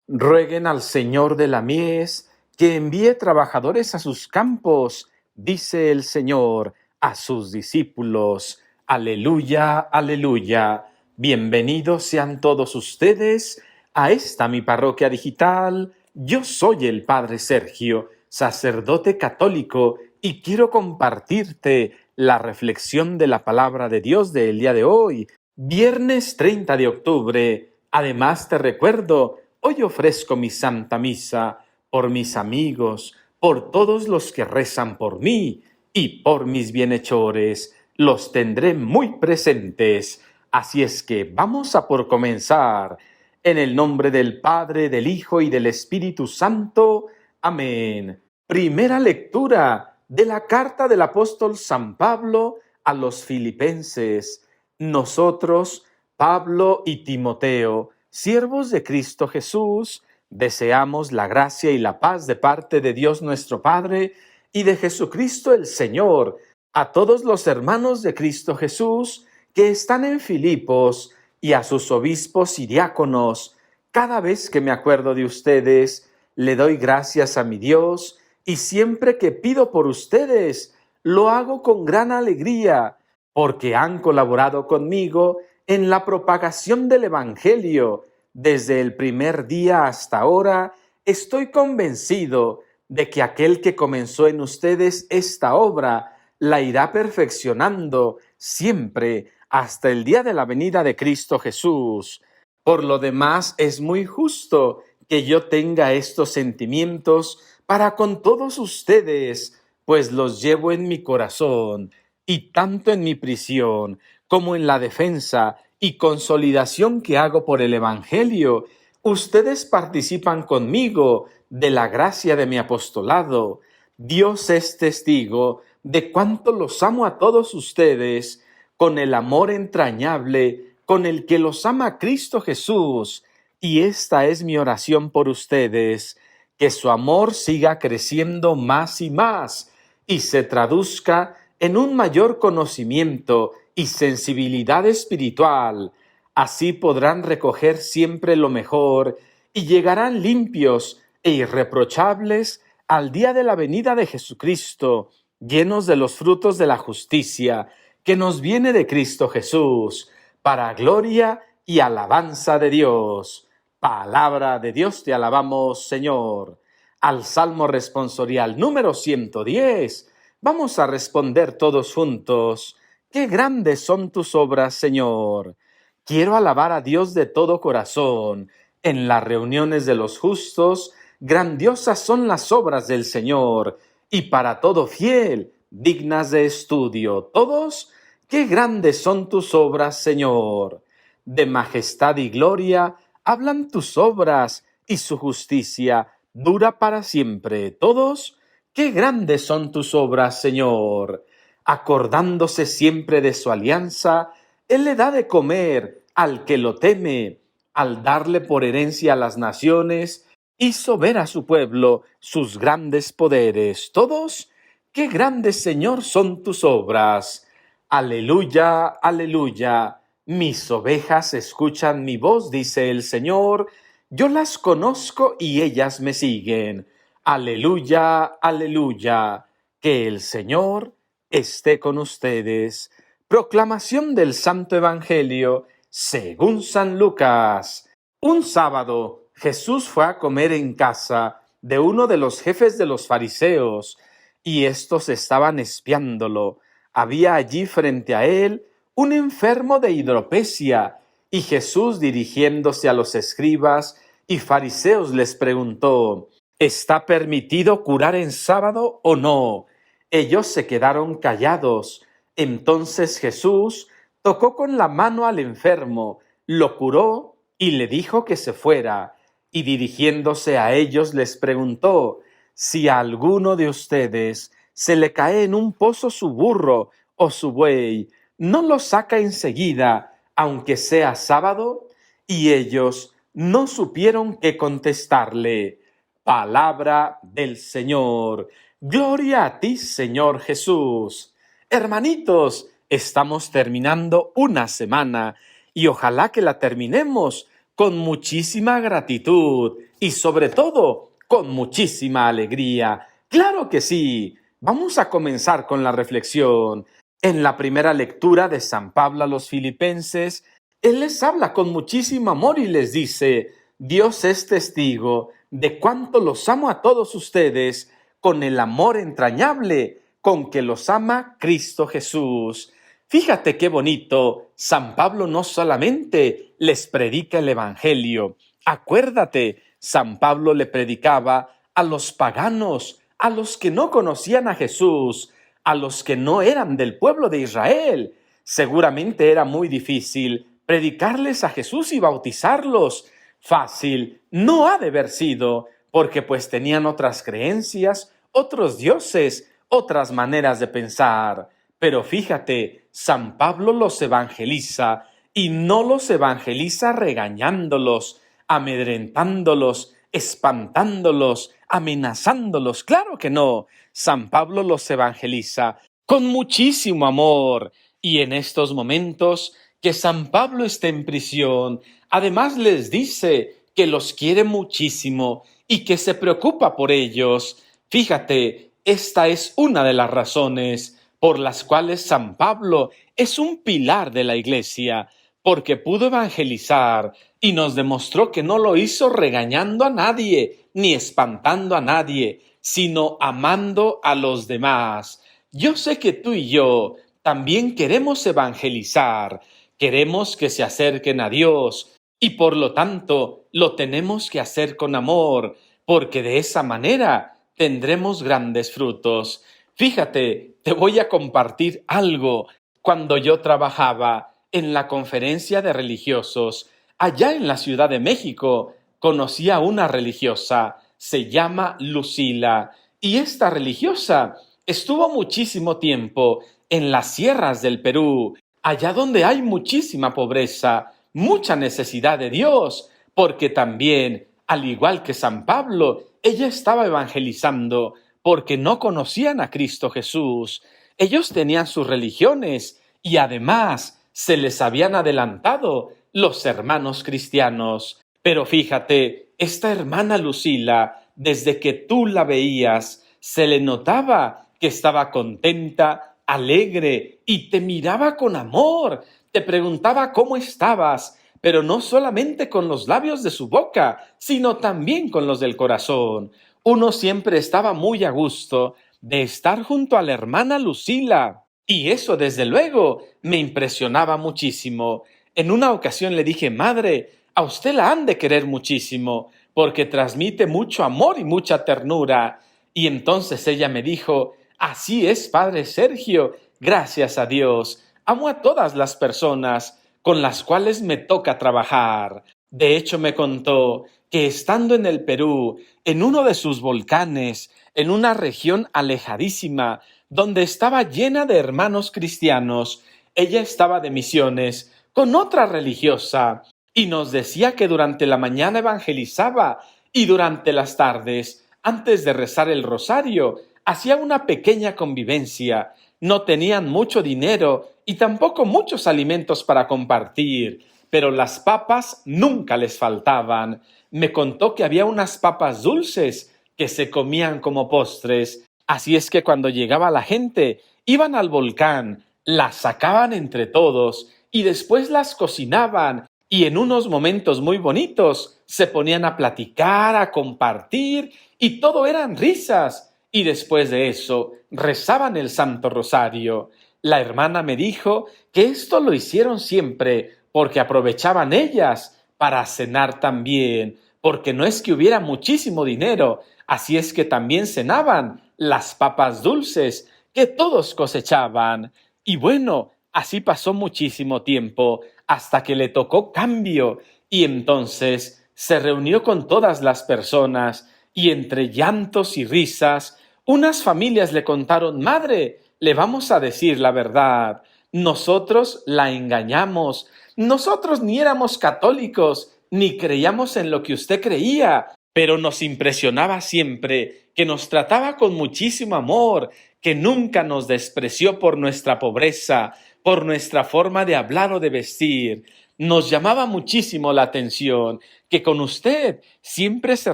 Rueguen al Señor de la mies que envíe trabajadores a sus campos, dice el Señor a sus discípulos. Aleluya, aleluya. Bienvenidos sean todos ustedes a esta mi parroquia digital. Yo soy el Padre Sergio, sacerdote católico, y quiero compartirte la reflexión de la palabra de Dios del día de hoy, viernes 30 de octubre. Además te recuerdo, hoy ofrezco mi Santa Misa por mis amigos, por todos los que rezan por mí y por mis bienhechores. Los tendré muy presentes. Así es que vamos a por comenzar. En el nombre del Padre, del Hijo y del Espíritu Santo. Amén. Primera lectura de la carta del apóstol San Pablo a los Filipenses. Nosotros, Pablo y Timoteo, siervos de Cristo Jesús, deseamos la gracia y la paz de parte de Dios nuestro Padre y de Jesucristo el Señor a todos los hermanos de Cristo Jesús que están en Filipos y a sus obispos y diáconos. Cada vez que me acuerdo de ustedes, le doy gracias a mi Dios, y siempre que pido por ustedes, lo hago con gran alegría, porque han colaborado conmigo en la propagación del Evangelio. Desde el primer día hasta ahora, estoy convencido de que aquel que comenzó en ustedes esta obra la irá perfeccionando siempre hasta el día de la venida de Cristo Jesús. Por lo demás, es muy justo que yo tenga estos sentimientos para con todos ustedes, pues los llevo en mi corazón, y tanto en mi prisión como en la defensa y consolidación que hago por el Evangelio, ustedes participan conmigo de la gracia de mi apostolado. Dios es testigo de cuánto los amo a todos ustedes con el amor entrañable con el que los ama Cristo Jesús. Y esta es mi oración por ustedes, que su amor siga creciendo más y más y se traduzca en un mayor conocimiento y sensibilidad espiritual. Así podrán recoger siempre lo mejor y llegarán limpios e irreprochables al día de la venida de Jesucristo, llenos de los frutos de la justicia que nos viene de Cristo Jesús, para gloria y alabanza de Dios. Palabra de Dios, te alabamos, Señor. Al Salmo responsorial número 110, vamos a responder todos juntos. ¡Qué grandes son tus obras, Señor! Quiero alabar a Dios de todo corazón. En las reuniones de los justos, grandiosas son las obras del Señor, y para todo fiel, dignas de estudio. Todos, qué grandes son tus obras, Señor. De majestad y gloria hablan tus obras, y su justicia dura para siempre. Todos, qué grandes son tus obras, Señor. Acordándose siempre de su alianza, Él le da de comer al que lo teme. Al darle por herencia a las naciones, hizo ver a su pueblo sus grandes poderes. Todos, qué grandes, Señor, son tus obras. Aleluya, aleluya. Mis ovejas escuchan mi voz, dice el Señor. Yo las conozco y ellas me siguen. Aleluya, aleluya. Que el Señor esté con ustedes. Proclamación del Santo Evangelio según San Lucas. Un sábado, Jesús fue a comer en casa de uno de los jefes de los fariseos, y éstos estaban espiándolo. Había allí frente a él un enfermo de hidropesia, y Jesús, dirigiéndose a los escribas y fariseos, les preguntó: ¿está permitido curar en sábado o no? Ellos se quedaron callados. Entonces Jesús tocó con la mano al enfermo, lo curó y le dijo que se fuera. Y dirigiéndose a ellos les preguntó: si a alguno de ustedes se le cae en un pozo su burro o su buey, ¿no lo saca enseguida, aunque sea sábado? Y ellos no supieron qué contestarle. Palabra del Señor. Gloria a ti, Señor Jesús. Hermanitos, estamos terminando una semana y ojalá que la terminemos con muchísima gratitud y sobre todo con muchísima alegría. ¡Claro que sí! Vamos a comenzar con la reflexión. En la primera lectura de San Pablo a los Filipenses, él les habla con muchísimo amor y les dice: Dios es testigo de cuánto los amo a todos ustedes con el amor entrañable con que los ama Cristo Jesús. Fíjate qué bonito. San Pablo no solamente les predica el Evangelio. Acuérdate, San Pablo le predicaba a los paganos, a los que no conocían a Jesús, a los que no eran del pueblo de Israel. Seguramente era muy difícil predicarles a Jesús y bautizarlos. Fácil no ha de haber sido, porque pues tenían otras creencias, otros dioses, otras maneras de pensar. Pero fíjate, San Pablo los evangeliza y no los evangeliza regañándolos, amedrentándolos, espantándolos, amenazándolos. Claro que no. San Pablo los evangeliza con muchísimo amor. Y en estos momentos que San Pablo está en prisión, además les dice que los quiere muchísimo y que se preocupa por ellos. Fíjate, esta es una de las razones por las cuales San Pablo es un pilar de la Iglesia, porque pudo evangelizar y nos demostró que no lo hizo regañando a nadie ni espantando a nadie, sino amando a los demás. Yo sé que tú y yo también queremos evangelizar, queremos que se acerquen a Dios y por lo tanto lo tenemos que hacer con amor, porque de esa manera tendremos grandes frutos. Fíjate, te voy a compartir algo. Cuando yo trabajaba en la conferencia de religiosos, allá en la Ciudad de México, conocí a una religiosa, se llama Lucila, y esta religiosa estuvo muchísimo tiempo en las sierras del Perú, allá donde hay muchísima pobreza, mucha necesidad de Dios, porque también, al igual que San Pablo, ella estaba evangelizando porque no conocían a Cristo Jesús. Ellos tenían sus religiones y además se les habían adelantado los hermanos cristianos. Pero fíjate, esta hermana Lucila, desde que tú la veías, se le notaba que estaba contenta, alegre y te miraba con amor. Te preguntaba cómo estabas, pero no solamente con los labios de su boca, sino también con los del corazón. Uno siempre estaba muy a gusto de estar junto a la hermana Lucila. Y eso, desde luego, me impresionaba muchísimo. En una ocasión le dije: Madre, a usted la han de querer muchísimo, porque transmite mucho amor y mucha ternura. Y entonces ella me dijo: Así es, Padre Sergio, gracias a Dios. Amo a todas las personas con las cuales me toca trabajar. De hecho, me contó que estando en el Perú, en uno de sus volcanes, en una región alejadísima, donde estaba llena de hermanos cristianos, ella estaba de misiones con otra religiosa y nos decía que durante la mañana evangelizaba y durante las tardes, antes de rezar el rosario, hacía una pequeña convivencia. No tenían mucho dinero y tampoco muchos alimentos para compartir, pero las papas nunca les faltaban. Me contó que había unas papas dulces que se comían como postres. Así es que cuando llegaba la gente, iban al volcán, las sacaban entre todos y después las cocinaban y en unos momentos muy bonitos se ponían a platicar, a compartir y todo eran risas. Y después de eso rezaban el Santo Rosario. La hermana me dijo que esto lo hicieron siempre porque aprovechaban ellas para cenar también, porque no es que hubiera muchísimo dinero, así es que también cenaban las papas dulces que todos cosechaban. Y bueno, así pasó muchísimo tiempo hasta que le tocó cambio y entonces se reunió con todas las personas y entre llantos y risas, unas familias le contaron: Madre, le vamos a decir la verdad, nosotros la engañamos, nosotros ni éramos católicos, ni creíamos en lo que usted creía, pero nos impresionaba siempre que nos trataba con muchísimo amor, que nunca nos despreció por nuestra pobreza, por nuestra forma de hablar o de vestir. nos llamaba muchísimo la atención que con usted siempre se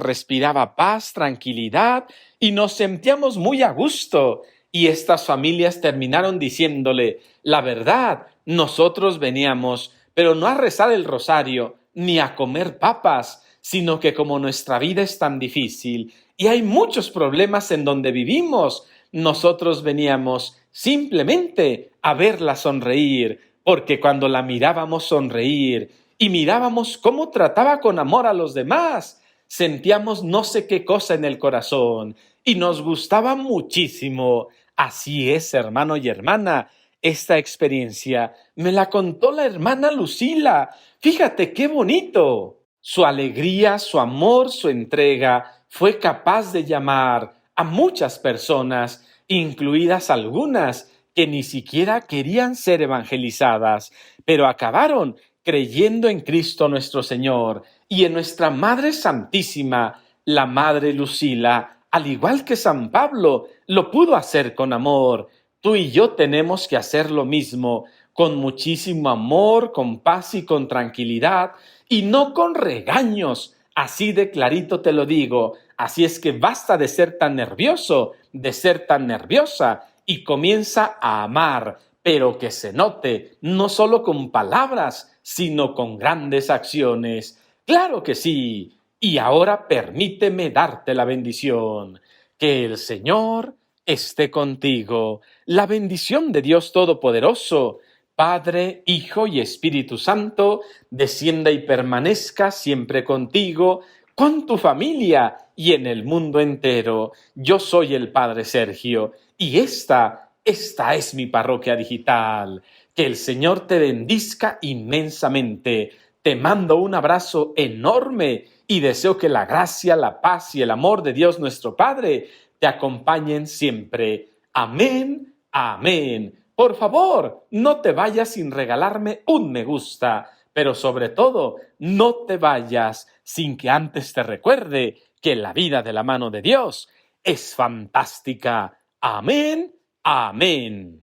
respiraba paz, tranquilidad y nos sentíamos muy a gusto. Y estas familias terminaron diciéndole, la verdad, nosotros veníamos, pero no a rezar el rosario, ni a comer papas, sino que como nuestra vida es tan difícil y hay muchos problemas en donde vivimos, nosotros veníamos simplemente a verla sonreír, porque cuando la mirábamos sonreír y mirábamos cómo trataba con amor a los demás, sentíamos no sé qué cosa en el corazón y nos gustaba muchísimo. Así es, hermano y hermana, esta experiencia me la contó la hermana Lucila. Fíjate qué bonito. Su alegría, su amor, su entrega fue capaz de llamar a muchas personas, incluidas algunas que ni siquiera querían ser evangelizadas, pero acabaron creyendo en Cristo nuestro Señor y en nuestra Madre Santísima, la Madre Lucila, al igual que San Pablo, lo pudo hacer con amor. Tú y yo tenemos que hacer lo mismo, con muchísimo amor, con paz y con tranquilidad, y no con regaños. Así de clarito te lo digo. Así es que basta de ser tan nervioso, de ser tan nerviosa, y comienza a amar, pero que se note, no solo con palabras, sino con grandes acciones. Claro que sí. Y ahora permíteme darte la bendición. Que el Señor esté contigo. La bendición de Dios Todopoderoso, Padre, Hijo y Espíritu Santo, descienda y permanezca siempre contigo, con tu familia y en el mundo entero. Yo soy el Padre Sergio y esta es mi parroquia digital. Que el Señor te bendizca inmensamente. Te mando un abrazo enorme y deseo que la gracia, la paz y el amor de Dios nuestro Padre te acompañen siempre. Amén, amén. Por favor, no te vayas sin regalarme un me gusta, pero sobre todo, no te vayas sin que antes te recuerde que la vida de la mano de Dios es fantástica. Amén, amén.